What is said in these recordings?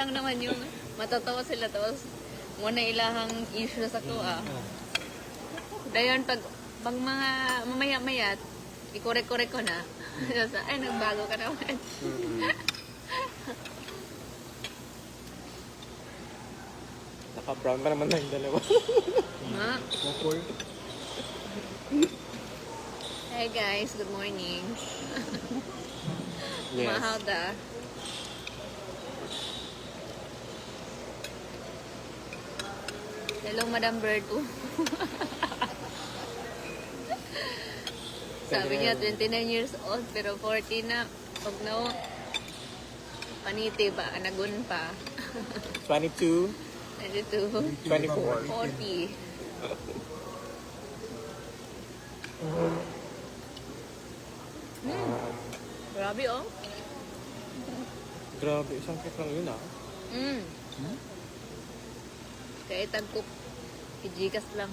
Lang naman yung matatawa sila tapos muna ilahang issue sa ko Dayon pag mga mamaya-maya ikorek-korek ko na. Ay nagbago ka naman. Naka-brown pa naman na yung dalawa. Ma? Hey guys, good morning. Yes. Mahada. Hello, Madam Bird. Sabi niya, 29 years old, pero 40 na. Pag no, paniti ba? Anagun pa. 22, 22, 24. 40. Grabe, oh. Grabe, isang cake lang yun ah. Kaya tagkok. Kijikas lang.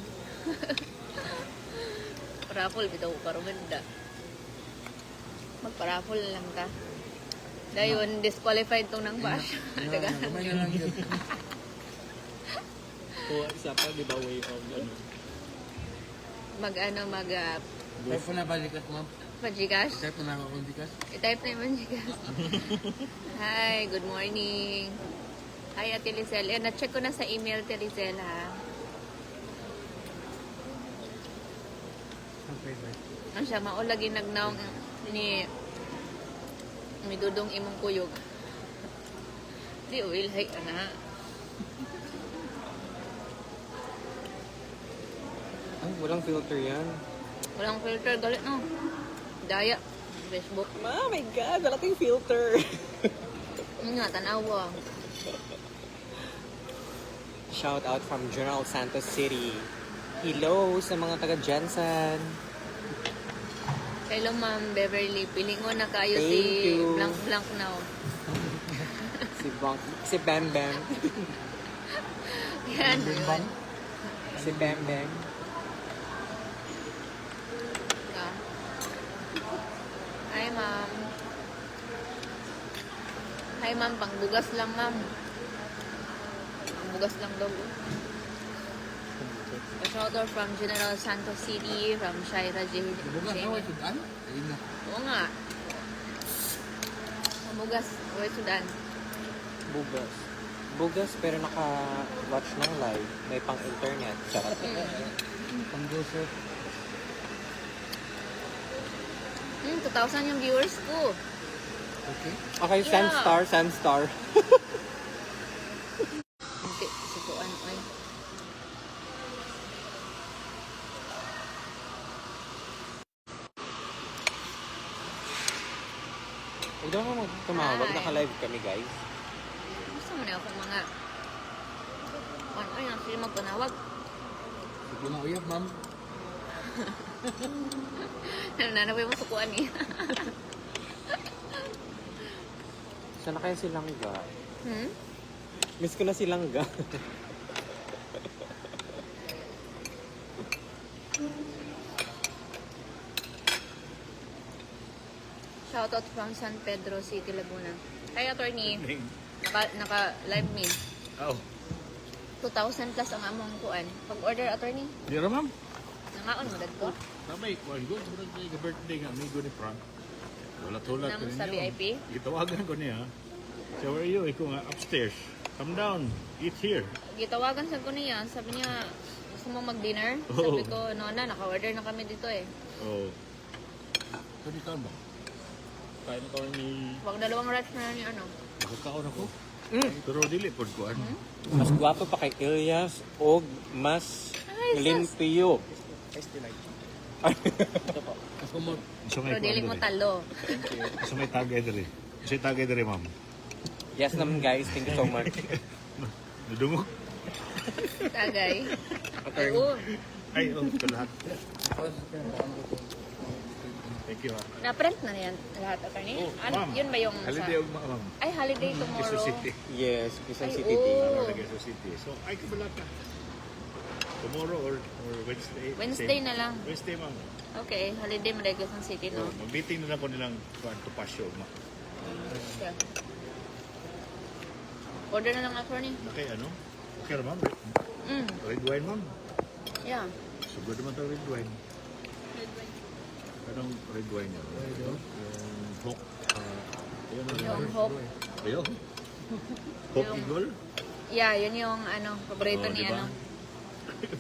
Paraffol, bitaw ko karumanda. Magparaffol lang ka. Dayon, disqualified tong nang bash. Gamay na lang yun. O, isa pa, di ba, way of, Type ko na balikat, ma'am. Pajikas? Type ko na ako balikat. I-type na yung Pajikas. Hi, good morning. Hi, Ate Lizelle. Na-check ko na sa email, Ate Lizelle, ha? Ano siya, maulagi nagnaong ni dudong imong kuyog. Di, will, hay, ana. Ay, walang filter yan. Walang filter, galit, no? Daya. Facebook. Oh my God, wala tayong filter. Nga, tanawa. Shout out from General Santos City. Hello sa mga taga Jensen. Hello, Ma'am Beverly. Pilingon na kayo Thank si you. Blank now. Si Bam Bam. Yan. Yun. Si Bam Bam. Ah. Hi, Ma'am. Hi, Ma'am. Pangbugas lang, Ma'am. Pangbugas lang daw. A shoutout from General Santos City, from Shaira J. Bukan, away sudan. Ayun na. Oo nga. Pangbugas. Uy, Sudan. Bugas. Bugas pero naka-watch ng live. May pang-internet. Charot. Panggoso. 2,000 yung viewers ko. Okay. Okay, Yeah. Sandstar. Hindi, sukuan. Ay. Huwag daw mo tumawag. Hi. Naka-live kami, guys. Gusto mo na akong mga... Ay, ang sila magpanawag. Sige na uyab, ma'am. Nanaway mo sukuan eh. Saan na kaya si Langga? Hmm? Miss ko na si Langga. Shoutout from San Pedro City, Laguna. Hi, attorney. Naka-live me. Oh. 2,000 plus ang among kuan. Pag-order, attorney, Di ra, ma'am. nangaon mo dagko. Sabay, kuhan ko. Sobrang birthday nga. Amigo ni Frank. Wala tulad Nang sa VIP? Itawagan ko niya. So where are you? Ikaw nga upstairs. Come down. Eat here. Gitawagan sa ko niya. Sabi niya, gusto mo mag-dinner? Oo. Sabi ko, no na, naka-order na kami dito eh. Oh. Pwede ka ba? Kain ko ni... Wag dalawang rush na ni ano. Nakakaon ako. Pero dili po kuhan. Mas gwapo pa kay Ilyas o mas Ay, limpyo. Ako mo. So Pero dili mo talo. So may tagay diri. So tagay diri, ma'am. Yes naman, guys. Thank you so much. Dudungog. Tagay. Attorney. Oo. Ay, oh, ito lahat. Thank you, ma'am. Na-print na yan lahat, attorney? Oh, Ano, ma'am. yun ba yung Holiday og ma'am. Ay, holiday tomorrow. Quezon City. Yes, Quezon Ay, City oo. Day. Ano na Quezon City. So, ay kabala ka. Tomorrow or Wednesday? Wednesday Same. na lang. Wednesday, ma'am. Okay, holiday mo dahil Quezon City, no? Oh, mag-meeting na lang po nilang kuhan to pasyo, ma'am. Yeah. Order na lang attorney. Okay, ano? Okay naman. Mm. Red wine, ma'am. Yeah. Sugod naman ito red wine. Anong red wine yan? Yung Hawk. Yun, Yung Hawk. Ayo. Hawk Yung- Eagle. Yeah, yun yung ano, paborito Oo, ni diba? ano.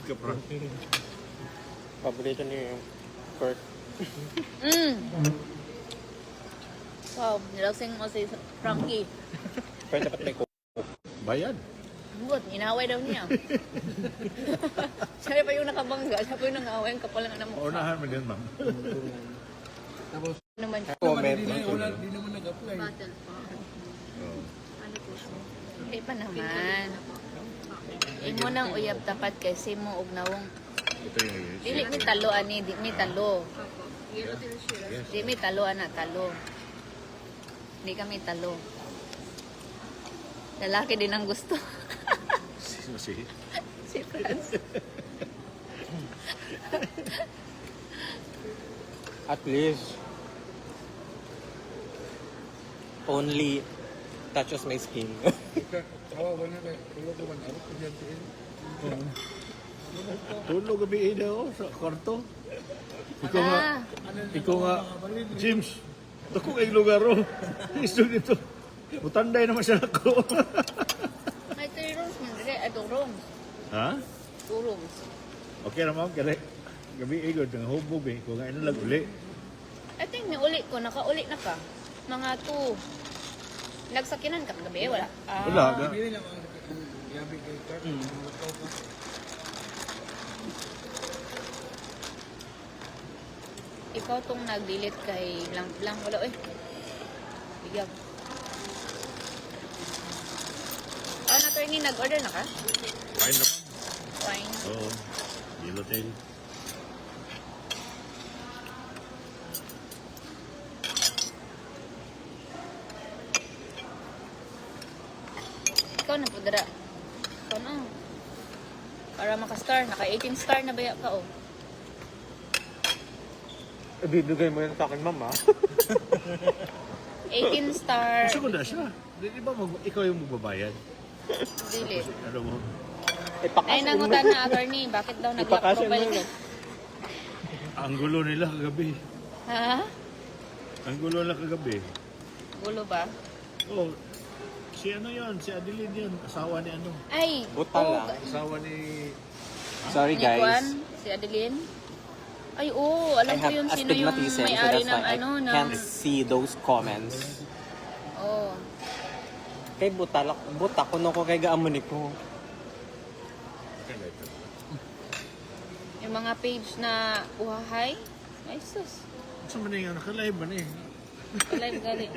Kapra. Paborito ni Kurt. Mm. Wow, nilagsing mo si Frankie. Pero dapat may coke. Bayad. Good, inaway daw niya. Siya pa yung nakabangga, siya pa yung nangaway, ang kapal ng anak mo. Unahan mo din, ma'am. Tapos, Naman siya. Comment. di naman nag-apply. Bottle po. Oh. Hindi pa naman. Imo nang uyab tapat kay mo og nawong Ito yung dili mi talo ani, di mi talo. Yes. Di mi talo ana talo. Di kami talo. Lalaki din ang gusto. Sino si? Si Franz. At least, only touches my skin. Kawawa na kay tulog ko man ako kung yan siya. Tulog gabi daw sa kwarto. Ikaw nga, Ah, ikaw nga, James. Dako kay lugar oh. Isog dito. Mutanday naman siya ako. may 3 rooms man dire, 2 rooms. Ha? 2 rooms. Okay na ma'am, kaya gabi igod ng hubog eh. Kung nga ano lang uli. I think may uli ko, nakauli na ka. Mga 2. Nagsakinan ka gabi, wala. Ah, Wala. Hindi lang ang gabi kay Kurt. Ikaw pa. Ikaw tong nag-delete kay blank wala eh. Bigyan. Ano attorney, nag-order na ka? Wine naman. Fine. Oo. Yellowtail. Ikaw na po dara. Ikaw na. Para maka-star. Naka-18 star na baya ka oh. Ibibigay mo yan sa akin, mama. 18 star. Gusto ko na siya. Di ba ikaw yung magbabayad? Delete. Ano mo? Ay, nangutan na attorney. Bakit daw nag-lock Ipakasya mo profile ka? yun. Ang gulo nila kagabi. Ha? Ang gulo nila kagabi. Gulo ba? Oh, si ano yun? Si Adeline yun. Asawa ni ano? Ay! Buta lang. Asawa ni... Sorry, Ni Juan, guys. si Adeline. Ay, oo. Alam I ko have yun sino yung astigmatism, so may-ari that's ng why ano, I ng... can't see those comments. Oh. Kay buta ko kay gaamon ko. Yung mga page na uhahay. Ay, sus. Saan man yung naka-live man eh? Live gali.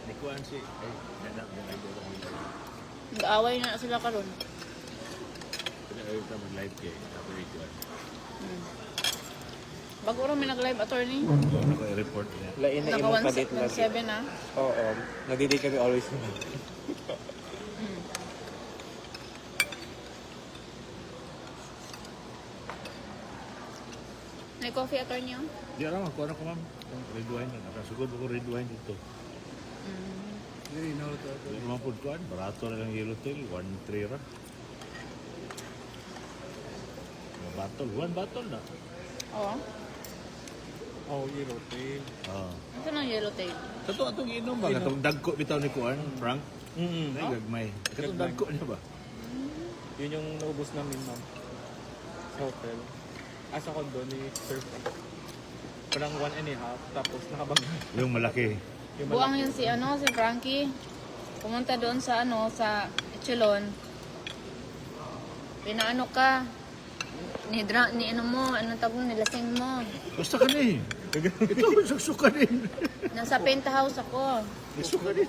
Ni Kuan si... Ay, nanak mo ay doon ako yung Nag-away na sila karon. Pinag-ayot na mag-live kay Ako ni Kuan. Bago rin may nag-live attorney. Ano ko i-report niya? Lain na imong Naka kadit lagi. 1.7 na. Oo. Nagdidig kami always. May coffee attorney oh. Di alam ako ano ko ma'am. Yung red wine yan. Nakasugod ako red wine dito. Hindi na ito. Hindi naman po kuan. Barato na lang yellowtail. 1.3 ra. Mga battle. 1 battle na. Oo. Oh, yellow tail. Ah. Ito ng yellowtail. Kato atong inom ba? Katong dagko bitaw ni Kuan, Frank. Ay, gagmay. Katong dagko niya ba? Yun yung naubos namin, ma'am. Sa hotel. Sa condo ni Sir Frank. Parang 1.5, tapos nakabangga. Yung malaki. Yung Buang yun si ano, si Frankie. Pumunta doon sa ano, sa Echelon. Pinaano ka. Ni ano mo, ano tawag mo, nilasing mo. Basta ka na eh. Ito, suka din. Nasa penthouse ako. Suka din.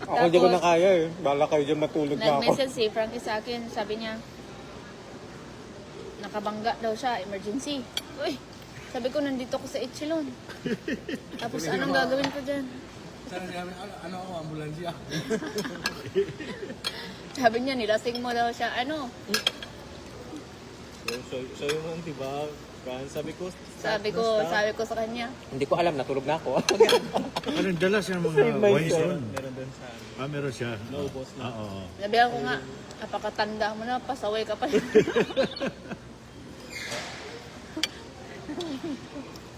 Ako di ko na kaya eh. Bala kayo dyan matulog na ako. Nag-message si Frankie sa akin, sabi niya, nakabangga daw siya, emergency. Uy, sabi ko, nandito ko sa Echelon. Tapos anong gagawin ko dyan? Sana namin, ano ako, ambulansya. Sabi niya, nilasing mo daw siya. Ano? So yung diba, Kan, Sabi ko sa kanya, Hindi ko alam, natulog na ako. Anong dala siya ng mga Save myself. wines doon? Meron doon sa Meron siya. Naubos na. Oo. sabihan ko nga, napakatanda mo na, pasaway ka pa.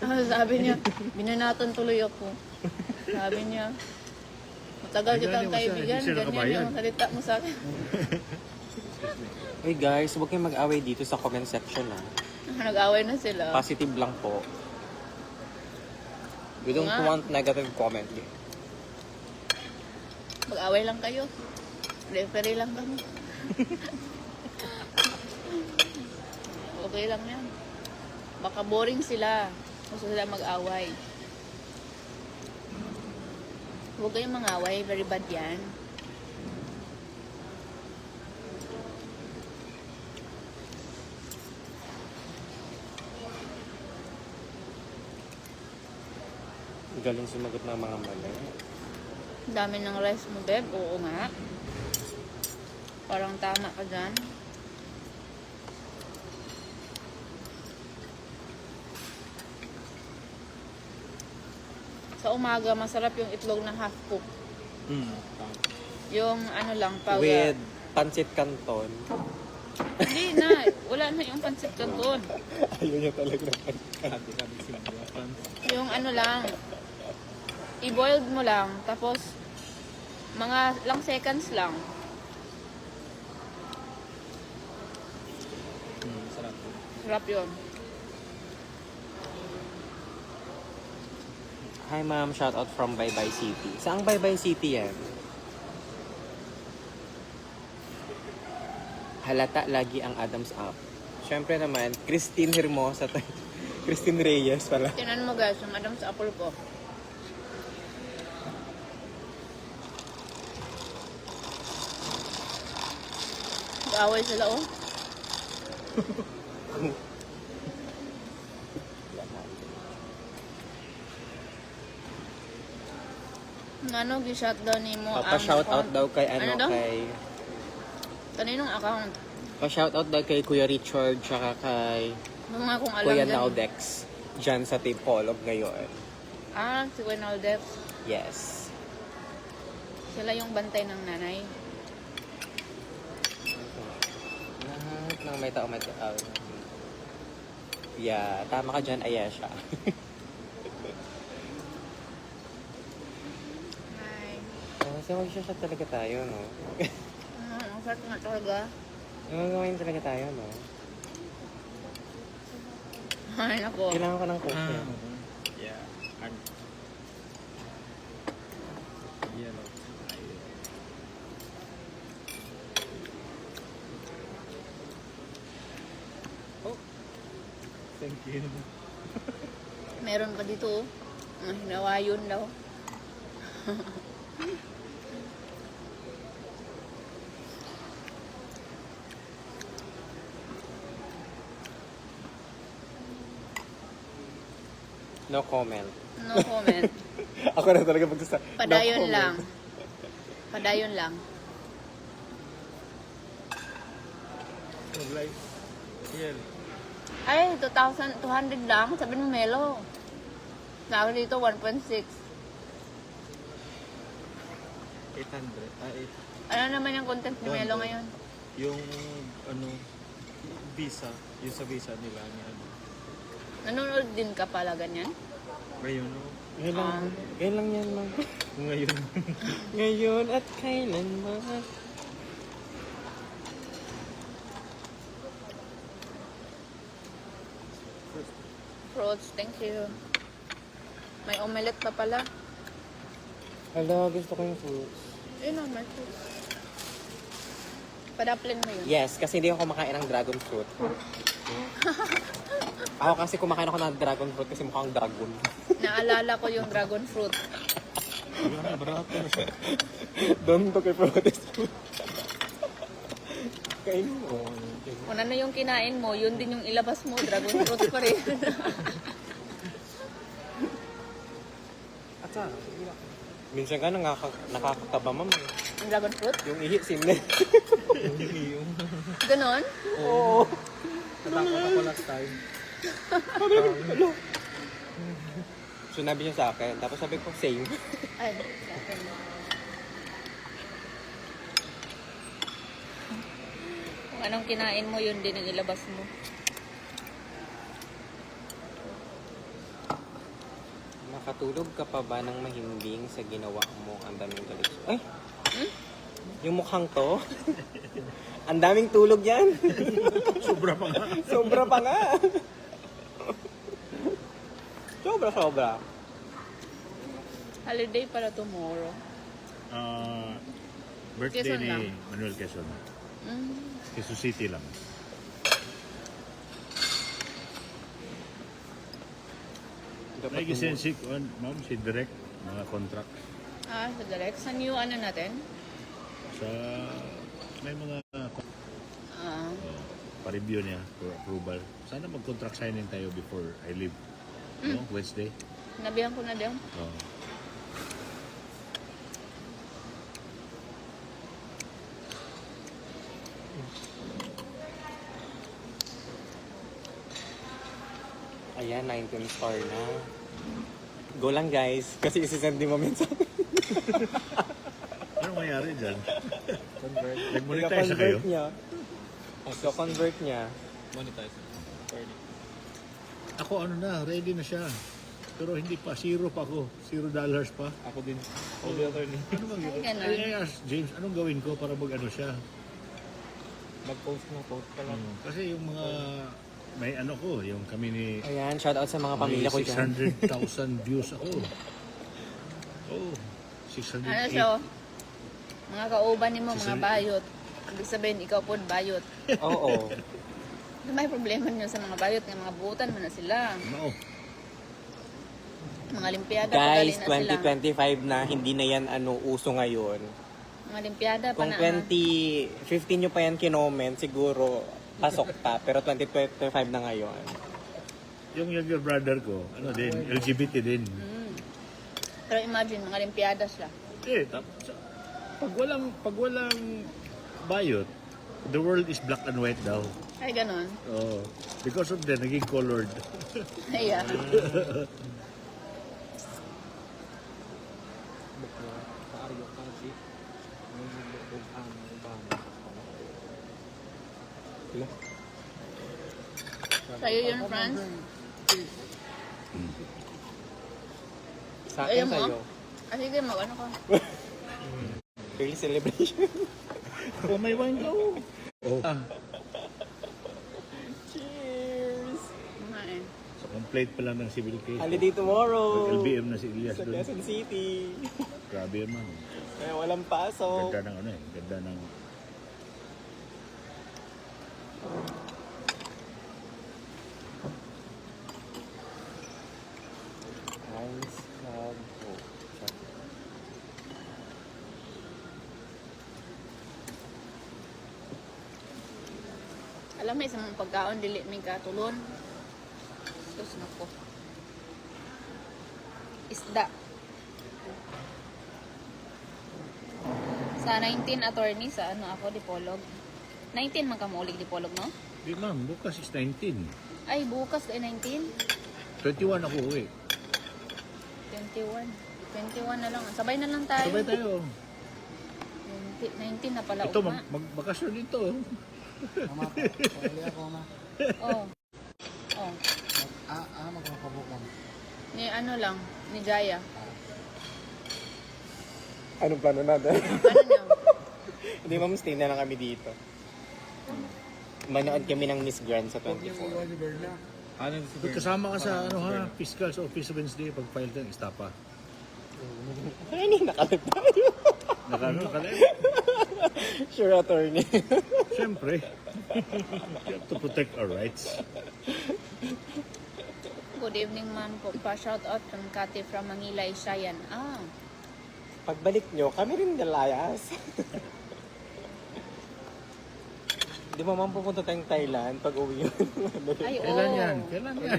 Sabi niya, binanatan tuloy ako. Sabi niya, matagal Ay, kitang ganyan mo siya, kaibigan, hindi siya ganyan nakabayad. yung salita mo sa akin. Hey guys, huwag kayong mag-away dito sa comment section ah. Nag-away na sila. Positive lang po. We don't Nga. want negative comment. Mag-away lang kayo. Referee lang kami. Okay lang yan. Baka boring sila. Gusto sila mag-away. Huwag kayong mag-away. Very bad yan. Galing sumagot ng mga mali. Ang dami ng rice mo, Beb. Oo nga. Parang tama ka dyan. Sa umaga, masarap yung itlog na half cook. Yung ano lang, powder. With pancit canton. Hindi na. Wala na yung pancit canton. Ayaw niya talaga ng Kabi-kabi sila. Yung ano lang, i-boiled mo lang, tapos mga lang seconds lang. Sarap. Sarap yun. Hi ma'am, shout out from Baybay City. Saang Baybay City yan? Halata lagi ang Adams Up. Siyempre naman, Christine Hermosa. Christine Reyes pala. Tinan mo guys, yung madam sa apple ko. Nag-away sila oh. Ano, gi-shutdown ni mo ang Pa-shout out account? daw kay ano, daw? kay... Kaninong account? Pa-shout out daw kay Kuya Richard tsaka kay Mga kung alam Kuya dyan. Naldex. Diyan sa Tipolog ngayon. Ah, si Winaldex. Yes. Sila yung bantay ng nanay. Lahat ng may tao may tao. Yeah, tama ka dyan, Ayesha. Hi. Kasi mag-shot talaga tayo, no? Ang sarap nga talaga. Gagawin talaga tayo, no? Ay, nako. Kailangan ko ng coke. Yeah. Yellow. Oh. Thank you. Meron pa dito oh. Mga hinawayon daw. No comment. No comment. Ako na talaga magsasabi. Padayon lang. Padayon lang. Mag-live. Yan. Ay, 2,200 lang. Sabi mo Melo. Sabi dito 1.6. 800. Ano naman yung content ni Melo 200. ngayon? Yung ano, visa. Yung sa visa nila ni ano. Nanonood din ka pala ganyan? Ngayon, no? Ngayon lang yan, ma'am. Ngayon. Ngayon at kailanman. Fruits, thank you. May omelette pa pala. Hala, gusto ko yung fruits. Yun oh, may fruits. Padaplin mo yun. Yes, kasi hindi ako kumakain ng dragon fruit. Ako kasi kumakain ako ng dragon fruit kasi mukhang dragon. Naalala ko yung dragon fruit. Doon to kay protest fruit. Kainin mo. Kung ano yung kinain mo, yun din yung ilabas mo. Dragon fruit pa rin. At saan? Minsan ka nakakakaba, ma'am. Yung dragon fruit? Yung ihi, simne. Ganon? Oo. Natakot ako last time. Sinabi niya sa akin, tapos sabi ko, same. Ay, dapat na. Kung anong kinain mo, yun din ang ilabas mo. Nakatulog ka pa ba ng mahimbing sa ginawa mo? Ang daming galit. Ay! Yung mukhang to? Ang daming tulog yan. Sobra pa nga. Sobra pa nga. Sobra. Holiday para tomorrow. Birthday Quezon ni lang. Manuel Quezon. Mm. Quezon City lang. May gising si, ma'am, si Direk, mga contract. Ah, sa direct. Sa new ano natin? Sa, may mga Ah, pa-review niya for approval. Sana mag-contract signing tayo before I leave. No? Wednesday. nabihan ko na din. Oo. Ayan, 19 star na. Go lang guys, kasi isi-send din mo minsan. Anong mayari dyan? Convert. Nag-monetize na kayo? niya. So, convert niya. Monetize. 30. Ako ano na, ready na siya. Pero hindi pa, zero pa ako. $0 pa. Ako din. All the attorney. Ano bang Ay, ganun. I asked James, anong gawin ko para mag-ano siya? Mag-post na, post ka lang. Kasi yung mga, may ano ko, yung kami ni, Ayan, shoutout sa mga pamilya ko may dyan. 600,000 views ako. Oh, 608. Ano siya? Mga kauban ni mo, mga Susunod. bayot. Ibig sabihin, ikaw po bayot. Oo. May problema nyo sa mga bayot, nga mga buutan mo na sila. No. Mga limpiada, Guys, pagaling na sila. 2025 na, hindi na yan uso ngayon. Mga limpiada pa Kung na. 2015 nyo pa yan kinoment, siguro pasok pa. Pero 2025 na ngayon. Yung younger brother ko, ano din, LGBT din. Pero imagine, mga limpiada sila. Tapos, pag walang bayot, the world is black and white daw. Ay, ganon. Oh, because of that, naging colored. Ay, ah. Sa'yo yun, Franz. Sa akin Ayaw mo? sa'yo. Ah, sige, mag-ano ka. Early celebration. Oh, may wine daw. Oh. Cheers! Kumain. So, complete pa lang ng civil case. Holiday tomorrow! LBM na si Elias Sa doon. Quezon City. Grabe naman. Kaya walang pasok. Ganda ng ano eh. Ganda ng... Ice Club Coke. Alam mo, isang pagkaon, dili may katulon. Tapos na po. Isda. Sa 19 attorney, sa ano ako, Dipolog. 19 man ka maulig Dipolog, no? Di ma'am, bukas is 19. Ay, bukas ay 19. 21 ako uwi. 21. 21 na lang. Sabay na lang tayo. Sabay tayo. 19 na pala Ito, uma. magbakasyon dito. Mama, pali ako na. Oh. Oh. Magpapabuk mo. Ni ano lang, ni Jaya. Anong plano natin? Ano niya? Hindi, ma'am, stay na lang kami dito. Manood kami ng Miss Grand sa 24. Ano si Pag kasama ka sa ano ha, Fiscal's Office Wednesday, pag-file tayo, istapa. Ay, hindi nakalip tayo. Nakalive? Sure, attorney. Siyempre. You have to protect our rights. Good evening, ma'am po. Pa-shout out from Kati from Manila, Isayan. Ah, Pagbalik nyo, kami rin nalayas. Di ba, ma'am, pupunta tayong Thailand pag uwi yun? ay, Kailan oh. yan? Kailan yan?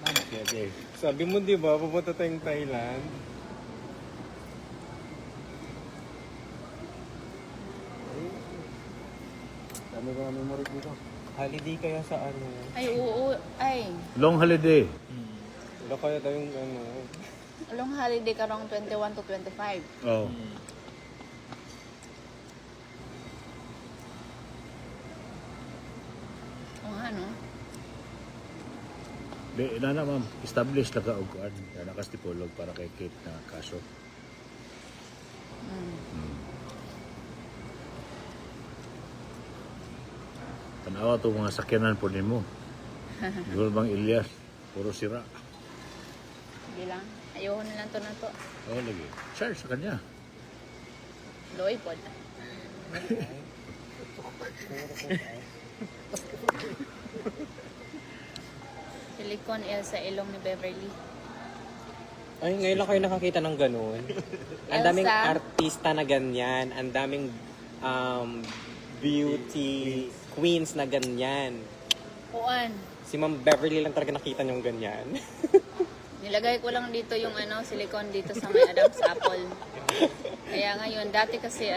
Okay, okay. Sabi mo, di ba, pupunta tayong Thailand? Dami ko na memory dito. Holiday kaya sa ano? Ay, oo. Ay, Long holiday. Wala kaya tayong ano? long holiday karong 21 to 25. Oh. O nga, no? Di, na ma'am, establish na ka og kuan, na nakastipulog para kay Kate na kaso. Tanawa to mga sakyanan po nimo. Siguro bang Ilyas, puro sira. Hindi lang. Ayoko na lang to na to. Oh, lagi. Charge sa kanya. Loy po. Silicone L sa ilong ni Beverly. Ay, ngayon lang kayo nakakita ng ganun. Ang daming Elsa? artista na ganyan. Ang daming beauty queens na ganyan. Kuan. Si Ma'am Beverly lang talaga nakita niyong ganyan. Nilagay ko lang dito yung silicone dito sa may Adam's apple. Kaya ngayon, dati kasi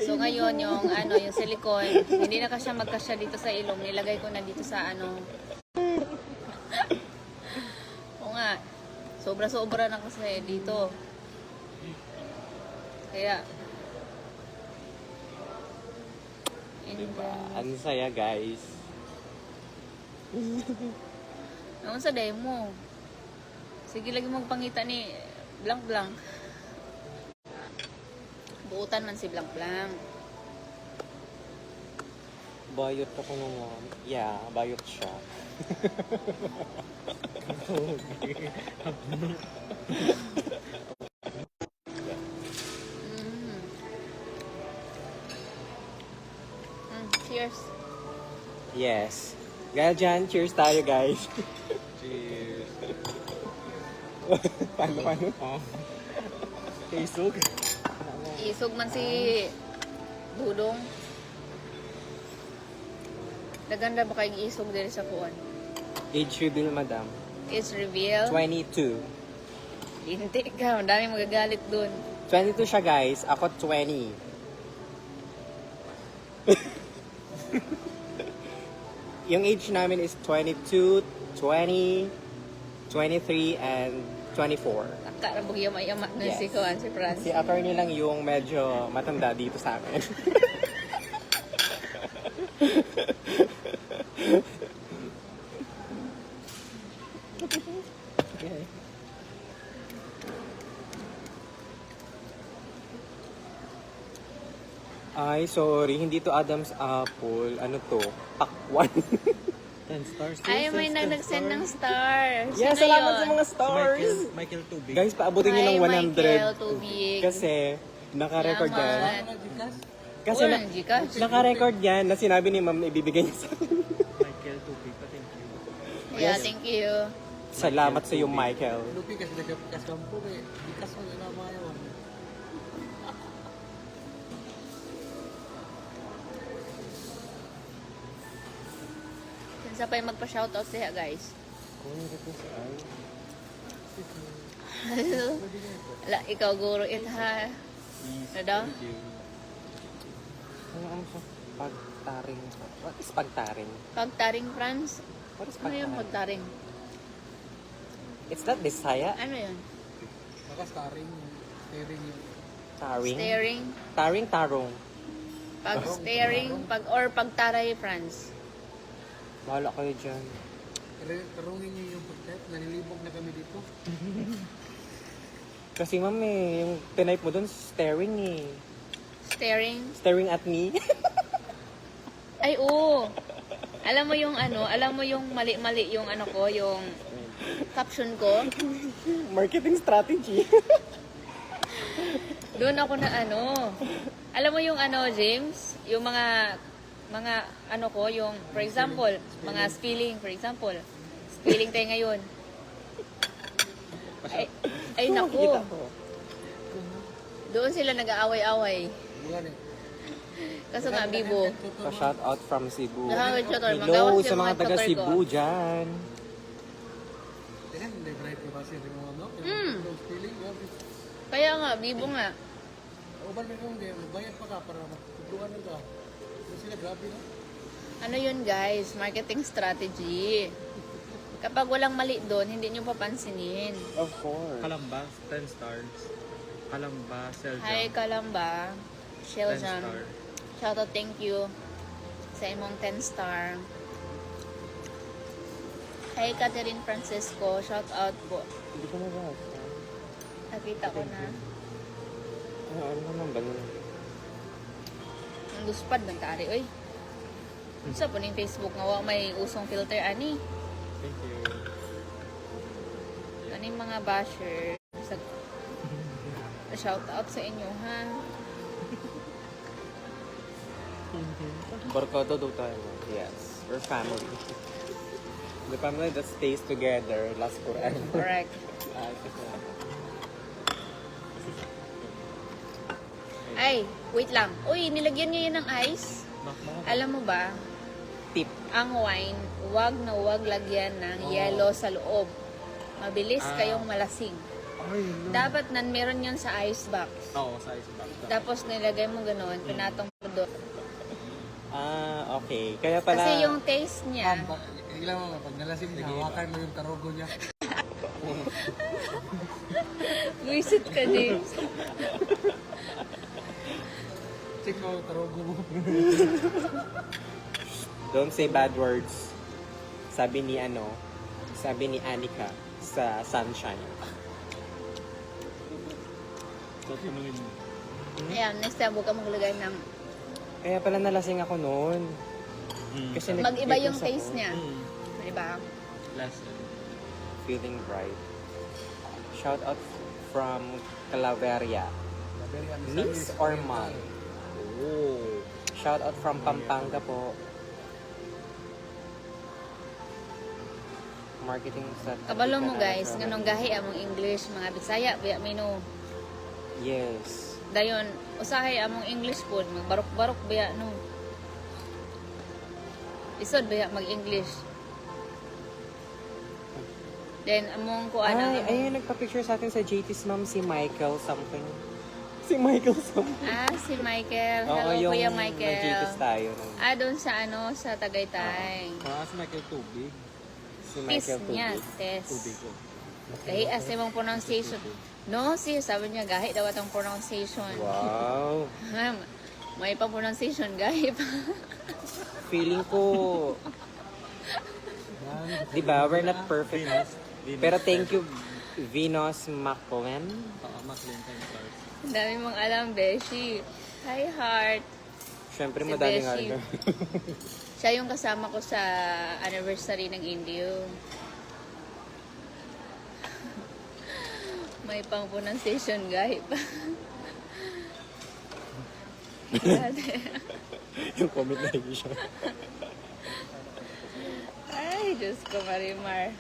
so ngayon yung yung silicone, hindi na kasi magkasya dito sa ilong, nilagay ko na dito sa O nga, sobra-sobra na kasi dito. Kaya, Diba? Ang saya, guys. Naman sa demo. Sige lagi magpangita ni Blank Blank. Buutan man si Blank Blank. Bayot ako naman. Yeah, bayot siya. Cheers. Yes. Gaya dyan, cheers tayo, guys. Cheers. Paano? Oh. Isog. Isog man si Dudong. Naganda ba kayong isog dito sa kuwan? Age reveal, madam. It's reveal. 22. Hindi ka, ang dami magagalit dun. 22 siya, guys. Ako 20. Yung age namin is 22, 20, 23, and 24. Nakarabog yama-yama na Yes. si Kuwan, si Franz. Si attorney lang yung medyo matanda dito sa amin. Ay, sorry. Hindi to Adam's apple. Ano to? Pakwan. 10 stars. Ay, may nag-send ng stars. Yeah, Sino salamat yun? sa mga stars. Michael Tubig. Guys, paabutin nyo Hi, ng 100. Michael Tubig. Kasi, naka-record yan. Salamat. Kasi, Walang Gcash. naka-record yan na sinabi ni ma'am na ibibigay niya sa akin. Michael Tubig. Thank you. Yeah, thank you. Salamat sa iyo, Michael. Lupi kasi nagkasampo eh. Di kas mo na naman yun. Sa pa yung magpa-shoutout siya, guys. Wala, ikaw guro it ha. Ano daw? Ano siya? Pagtaring. What is pagtaring? Pagtaring, Franz? What is Ano yung pagtaring? pagtaring? It's not Bisaya. Ano yun? Nakastaring yung steering yung Taring. Staring? Taring, tarong. Pag-staring, or pagtaray, Franz? Bahala kayo dyan. tarungin niyo yung pagtype. Nanilibog na kami dito. Kasi ma'am yung tinype mo dun, staring eh. Staring? Staring at me. Ay, oo. Alam mo yung mali-mali yung ko, yung caption ko. Marketing strategy. Doon ako na alam mo yung James, yung mga ko, yung, for example, mga spelling, for example. Spelling tayo ngayon. Ay naku. Kita ko. Doon sila nag-aaway-away. Bulan eh. Kaso nga, Bibo. Pa-shout out from Cebu. Nakawit siya, Tol. Hello Magawas sa yung mga mga taga tutor ko. Cebu dyan. Teka, hindi bright ko kasi rin mo, no? Yung feeling, Kaya nga, Bibo nga. uban mo yung hindi, magbayad pa ka para matutulungan nila. Kasi sila, grabe na. Ano yun guys? Marketing strategy. Kapag walang mali doon, hindi nyo papansinin. Of course. Kalamba, 10 stars. Kalamba, Seljam. Hi, Kalamba. 10 Sheljam. star. Shoutout, thank you sa imong 10 star. Hi, Catherine Francisco. Shoutout po. Hindi ko mabasa. Nakita ko na. Ano naman ba nun? Ang duspad ng tari. Uy. Sa po ning Facebook nga wa may usong filter ani. Thank you. Kaning mga basher. Shoutout sa inyo ha. Barkada daw tayo. Yes. We're family. The family that stays together lasts forever. Correct. Ay, wait lang. Uy, nilagyan niya yan ng ice. Alam mo ba, Tip. ang wine, wag na wag lagyan ng yellow sa loob. Mabilis kayong malasing. Ay, no. Dapat nan meron yan sa ice box. Oo, sa ice box. Tapos nilagay mo ganun, pinatong mo doon. Okay. Kaya pala... Kasi yung taste niya, Kailan mo, pag nalasing niya, hawakan mo yung tarugo niya. visit ka din. Check mo, tarugo mo. Don't say bad words. Sabi ni Anika sa Sunshine. So, pinuin mo. Ayan, next time huwag ka maglagay ng Kaya pala nalasing ako noon. Kasi mag-iba yung nag-fitness taste ako. niya. Diba? Lesson. Feeling bright. Shout out from Calaveria. Mix or Mal? Oh. Shout out from Pampanga po. Marketing strategy. Kabalo mo guys, nganong gahi among English, mga Bisaya, biya mino. Yes. Dayon, usahay among English po, magbarok-barok biya no. Isod biya mag-English. Then among kuan Ay, ang ayun, nagpa-picture sa atin sa JT's ma'am, si Michael something. Si Michael something. si Michael. Oo, Hello, yung Kuya Michael. nag-JT's tayo. Nun. Doon sa sa Tagaytay. Mas Michael Tubig. Si Tis Michael niya, Tubig. tes. Tubig ko. Gahi as imong pronunciation. No, sabi niya gahi daw atong pronunciation. Wow. May pa pronunciation gahi pa. Feeling ko, di ba, we're not perfect. Pero thank you, Venus Maclen. Oo, Maclean 10 stars. Ang dami mong alam, Beshi. Hi, Heart. Siyempre, Si madaming Beshi. ano. Siya yung kasama ko sa anniversary ng Indio. May pang pronunciation gahi pa. Yung comment na hindi siya. Ay, Diyos ko, Marimar.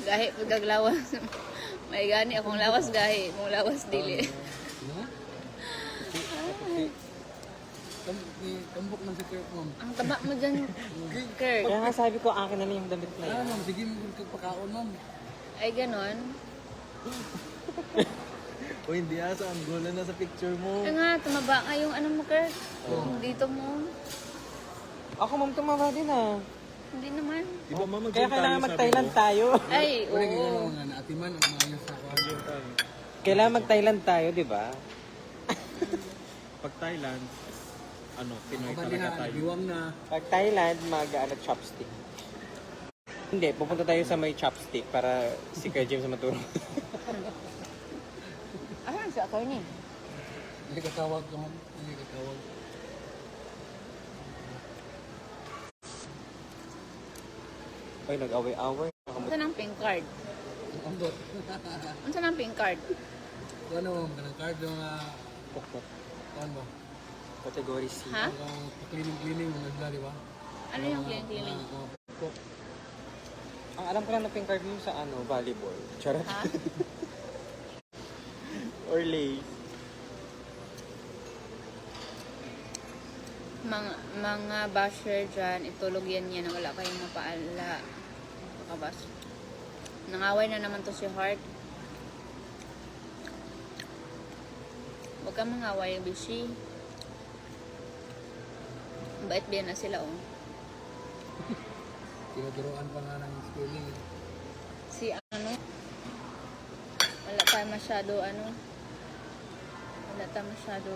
Gahi, pagkaglawas. May gani akong lawas gahi. Mong lawas dili. Tambok ng si Kirk, ma'am. Ang taba mo dyan, Kirk. Kaya nga sabi ko, akin na lang yung damit na Ah, yan. ma'am, sige mo kung pagkaon, ma'am. Ay, ganon. O hindi asa, ang gulo na sa picture mo. Ay nga, tumaba nga yung ano mo, Kirk. Yung dito mo. Ako, ma'am, tumama din ah. Hindi naman. Di ba mama, Kaya kailangan mag-Thailand tayo. Ay, Wala ganyan oo. mga naatiman ang mga ayos sa kuhan. Kailangan mag-Thailand tayo, di ba? Pag Thailand, Pinoy Kapag talaga na, tayo. diwang na. Pag Thailand, chopstick. Hindi, pupunta tayo sa may chopstick para si Kuya James maturo. Ayan, si attorney. Hindi ka tawag ko, ma'am. Hindi ka tawag. Ay, nag-away-away. Unsa ng pink card? Ang ambot. Unsa ng pink card? Kung ano, ma'am, kanang card yung Pokpok. kuhan ba? Category C. Ha? Ang cleaning-cleaning mo nagla, di ba? Ano yung cleaning? Ang alam ko lang na pink card mo sa volleyball. Charot. Ha? Or lace. Mga basher dyan, itulog yan yan. Wala kayong mapaala. Pakabas. Nangaway na naman to si Heart. Huwag kang mangaway, Bishi. Bait biyan na sila, oh. Tinuturoan pa nga ng spelling. Si ano, wala tayo masyado, ano, wala tayo masyado,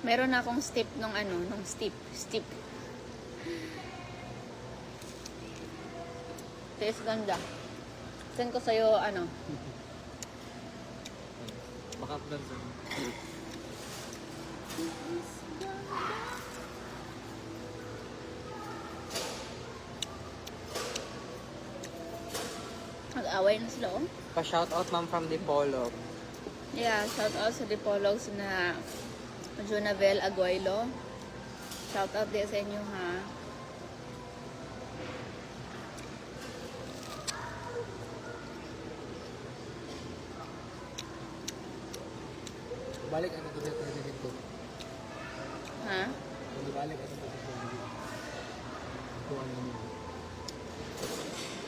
meron na akong step nung ano, nung step. Taste ganda. Send ko sa'yo, ano, Baka plan sa Nag-away na sila, oh. Pa-shoutout ma'am from Dipolog. Yeah, shout out sa Dipologs na Jonavel Aguilo. Shout out din sa inyo, ha. Balik ano to sa dito. Ha? Kung balik ano to sa dito. Kung ano mo.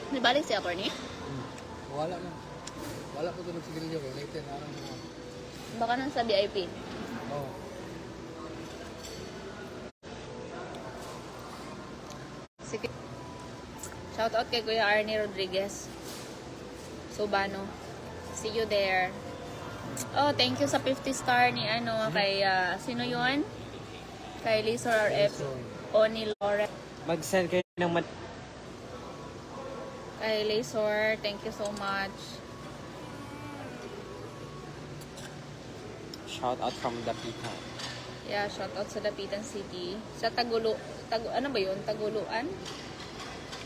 May balik si Atty. Wala man. Wala po tulog sigarilyo ko. Later na lang mo. Baka nang sa VIP. Oo. Sige. Shout out kay Kuya Arnie Rodriguez. Subano. See you there. Oh, thank you sa 50 star ni ano kay sino 'yun? Kay Lizor F. Oni Lore. Mag-send kayo ng Kay Lizor, thank you so much. shoutout from Dapitan. Yeah, shout out sa Dapitan City. Sa ano ba 'yun? Taguluan?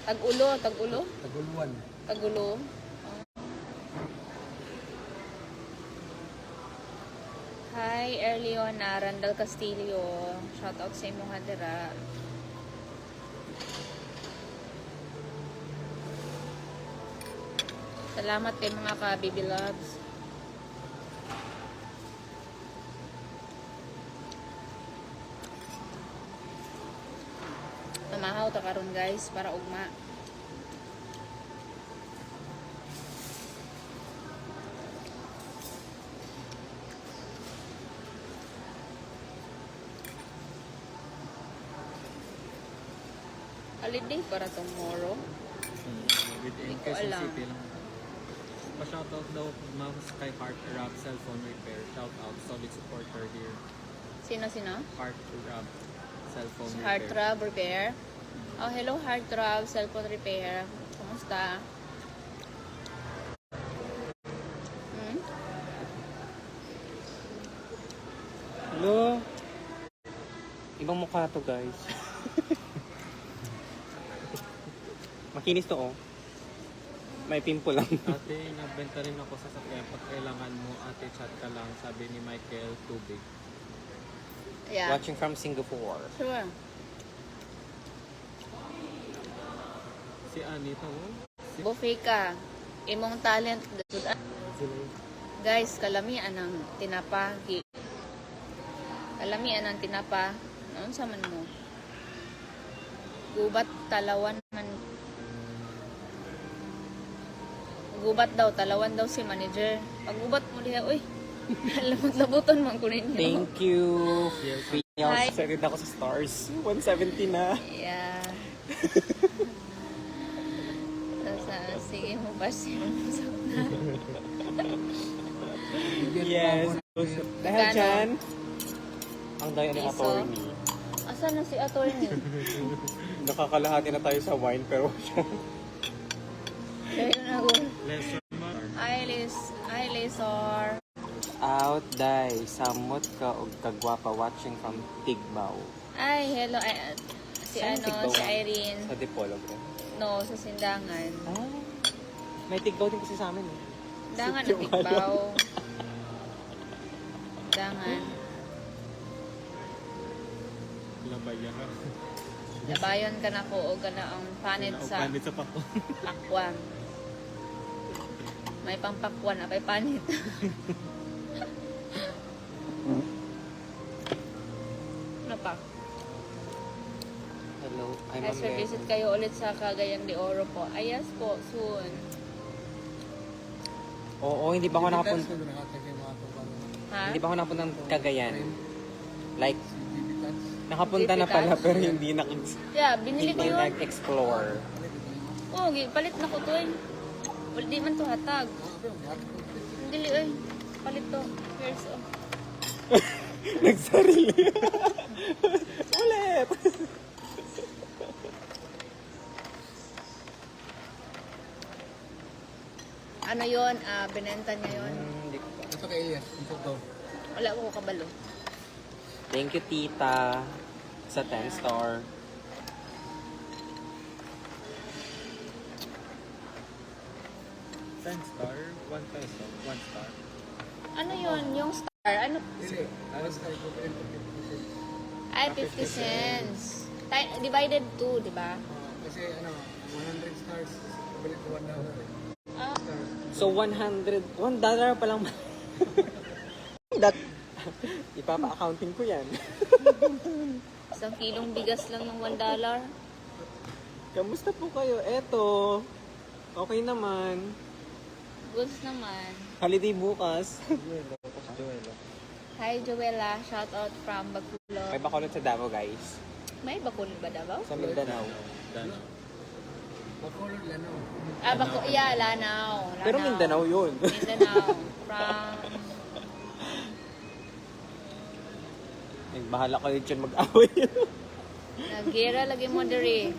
Tagulo. Taguluan. Tagulo. Hi, Erleona Randall Castillo. Shout out sa imong hadira. Salamat kay mga ka-baby loves. Tamahaw ta karon guys para ugma. Holiday para tomorrow. within Hindi ko Quezon alam. City lang. Pa-shoutout daw ma'am kay Heart Rap Cellphone Repair. Shoutout, solid supporter here. Sino? Heart Rap Cellphone Repair. Heart Rub Repair. Oh, hello Heart Rub Cellphone Repair. Kumusta? Hmm? Hello? Ibang mukha to guys. Makinis to oh. May pimple lang. Ate, nagbenta rin ako sa sakyan. Pag kailangan mo, ate, chat ka lang. Sabi ni Michael, tubig. Yeah. Watching from Singapore. Sure. Si Anita, oh. Buffet ka. Imong talent. Guys, kalamian ng tinapa. Kalamian ng tinapa. Noon sa man mo. Gubat talawan man. Gubat daw, talawan daw si manager. Pag gubat mo diha, uy. Lamot-labuton man ko ninyo. Thank you. Hi. Excited ako sa stars. 170 na. Yeah. Sige mo ba siya? Yes. Dahil Gano? dyan, ang daya ng Piso. attorney. Asan na si attorney? Nakakalahati na tayo sa wine pero siya. Kaya na ako. Lesson ma. Hi, Lizor. Out day, samot ka og kagwapa watching from Tigbaw. Ay, hello. Ay, si Saan ano, Tigbaw? si Irene. Sa Dipolog. No, sa Sindangan. Ah, may Tigbaw din kasi sa amin eh. Sindangan Si na Tigbaw. Sindangan. Labaya ka. Labayon ka na ko o ka na ang panit sa Panit sa pako. pakwan. May pampakwan, apay panit. Ano pa? Hello, I'm Ay, sir, visit kayo ulit sa Cagayan de Oro po. Ay, yes po, soon. Oo, hindi pa ako nakapunta. Kasi nakatagay mga tubang. Ha? Hindi pa ako nakapunta ng Cagayan. Like, Si Bibi Cats. nakapunta na Bibi pala Cats? pero hindi Yeah, binili ko hindi yun. nag-explore. Oo, palit na ko to eh. Wala di man to hatag. Dili eh. Palit to. Here's oh. Nagsarili. Ulit! Ano yun? Binenta niya yun. Hindi ko pa. Ito kay Elias. Ito to. Wala ko kabalo. Thank you, tita, sa 10 star. $10, 1 peso, 1 star. Ano yun? Yung star? Ano? Hindi. Alas tayo ko pa rin 50 cents. Ay, 50 cents. Divided 2, di ba? Kasi ano, 100 stars. Balik to $1 eh. Ah, Stars. So, $1 pa lang. That, ipapa-accounting ko yan. isang kilong bigas lang ng $1. Kamusta po kayo? Eto, okay naman. Goods naman. Holiday bukas. Joel. Hi, Joella. Shout out from Bacolod. May bakulot sa Davao, guys. May Bacolod ba Davao? Sa Mindanao. Bacolod lang no. Yeah, Lanao. Pero Mindanao yun. Mindanao. From... Ay, bahala kayo dyan mag-away. Nagira lagi mo diri.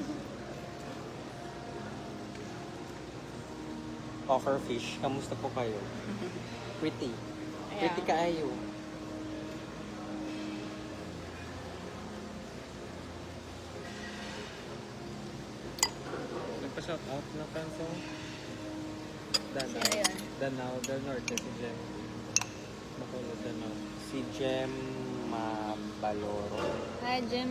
Offer fish, kamusta po kayo? Pretty. Ayan. Pretty kaayo. Nagpa-shout out na kanso. Sino yun? Danao, Del Norte, si Jem. Bacolod, Danao. Si Gemma Baloro. Hi, Jim.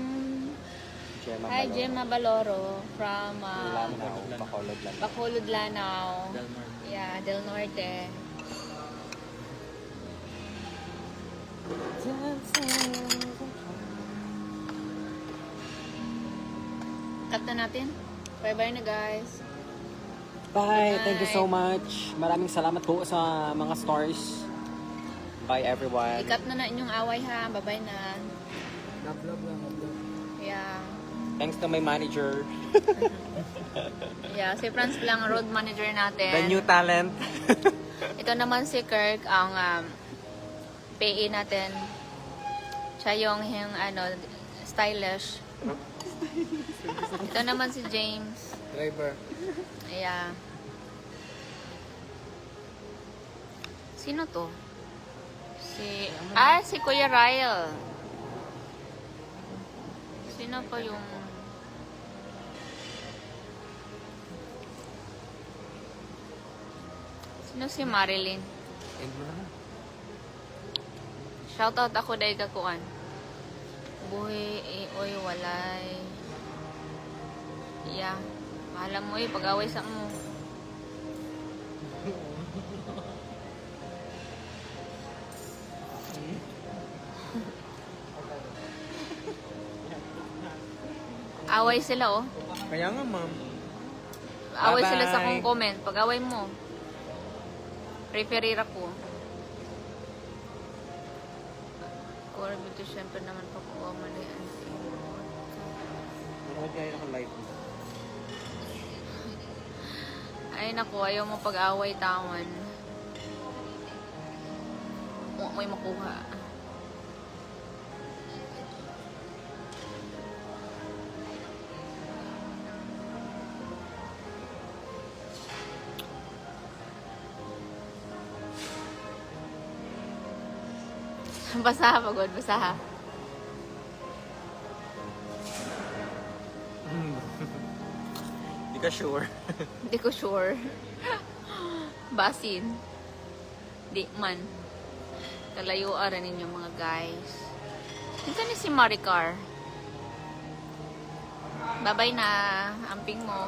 Gemma Hi, Baloro. Jim Mabaloro from Lanao. Bacolod lang. Bacolod, Lanao. Del Norte. Yeah, Del Norte. Cut na natin. Bye-bye na, guys. Bye! Bye. Thank you so much. Maraming salamat po sa mga stars. Bye everyone. I-cut na inyong away, ha. Bye-bye na. Love lang. Yeah. Thanks to my manager. Yeah, si Franz lang road manager natin. The new talent. Ito naman si Kirk, ang PA natin. Siya yung stylish. Ito naman si James. Driver. Yeah. Sino to? Si Kuya Ryle. Sino pa yung... Sino si Marilyn? End mo naman. Shoutout ako dahil kakuan. Buhay, oy, walay. Yeah. Mahala mo pag-away sa mo. Away sila, oh. Kaya nga, ma'am. Away Bye-bye. sila sa kong comment. Pag-away mo. Referira ko. Or ito syempre naman pa ko mali. Ano kaya naka-live? Ay naku, ayaw mo pag-away tawan. May makuha. Basaha, pagod, basaha. Hindi ka sure. Hindi ko sure. Basin. Di man. Kalayuan ninyo mga guys. Minsan ni si Maricar. Bye-bye na. Amping mo.